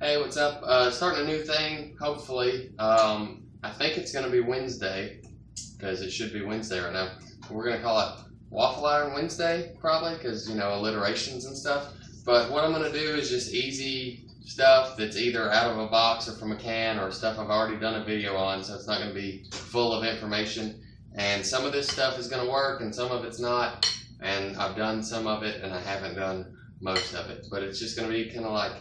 Hey, what's up? Starting a new thing, hopefully. I think it's going to be Wednesday, because it should be Wednesday right now. We're going to call it Waffle Iron Wednesday, probably, because, you know, alliterations and stuff. But what I'm going to do is just easy stuff that's either out of a box or from a can or stuff I've already done a video on, so it's not going to be full of information. And some of this stuff is going to work and some of it's not. And I've done some of it and I haven't done most of it. But it's just going to be kind of like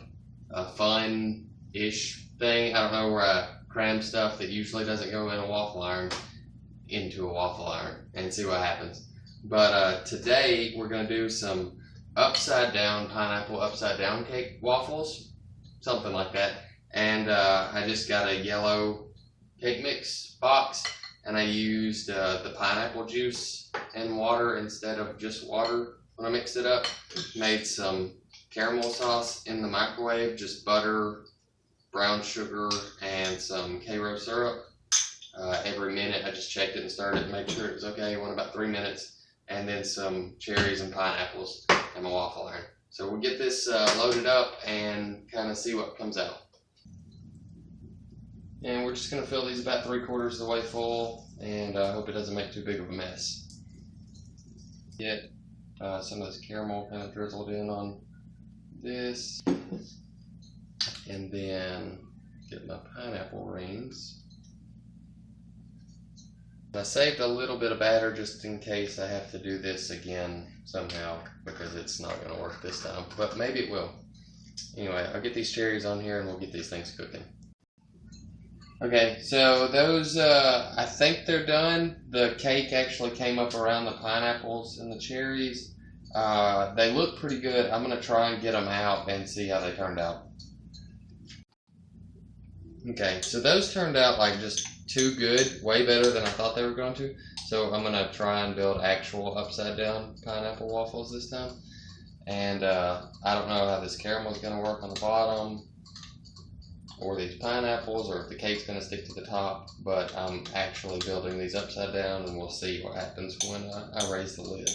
a fun-ish thing. I don't know where I cram stuff that usually doesn't go in a waffle iron into a waffle iron and see what happens. But today we're going to do some upside down pineapple upside down cake waffles, something like that. And I just got a yellow cake mix box and I used the pineapple juice and water instead of just water when I mixed it up. Made some caramel sauce in the microwave, just butter, brown sugar, and some Karo syrup. Every minute I just checked it and stirred it and made sure it was okay. It went about 3 minutes. And then some cherries and pineapples and my waffle iron. So we'll get this loaded up and kind of see what comes out. And we're just going to fill these about 3/4 of the way full, and I hope it doesn't make too big of a mess. Get some of this caramel kind of drizzled in on this, and then get my pineapple rings. I saved a little bit of batter just in case I have to do this again somehow, because it's not going to work this time, but maybe it will. Anyway, I'll get these cherries on here and we'll get these things cooking. Okay, so those, I think they're done. The cake actually came up around the pineapples and the cherries. They look pretty good. I'm going to try and get them out and see how they turned out. Okay, so those turned out like just too good, way better than I thought they were going to. So I'm going to try and build actual upside down pineapple waffles this time. And I don't know how this caramel is going to work on the bottom, or these pineapples, or if the cake's going to stick to the top, but I'm actually building these upside down and we'll see what happens when I raise the lid.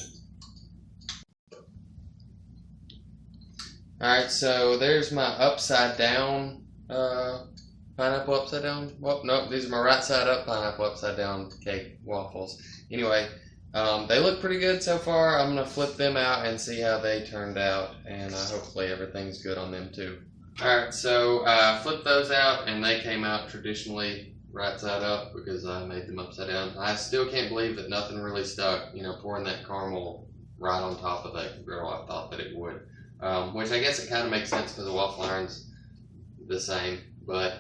Alright, so there's my upside down pineapple upside down. Well, nope, these are my right side up pineapple upside down cake waffles. Anyway, they look pretty good so far. I'm going to flip them out and see how they turned out, and hopefully everything's good on them too. Alright, so I flipped those out and they came out traditionally right side up because I made them upside down. I still can't believe that nothing really stuck, you know, pouring that caramel right on top of that griddle. I thought that it would. Which I guess it kind of makes sense because the waffle iron's the same, but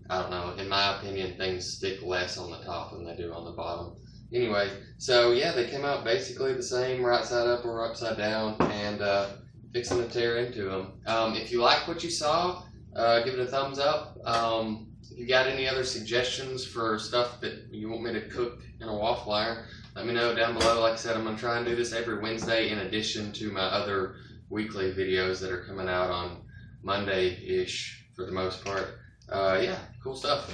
I don't know. In my opinion, things stick less on the top than they do on the bottom. Anyway, so yeah, they came out basically the same, right side up or upside down, and fixing to tear into them. If you like what you saw, give it a thumbs up. If you got any other suggestions for stuff that you want me to cook in a waffle iron, let me know down below. Like I said, I'm going to try and do this every Wednesday in addition to my other weekly videos that are coming out on Monday-ish for the most part. Yeah, cool stuff.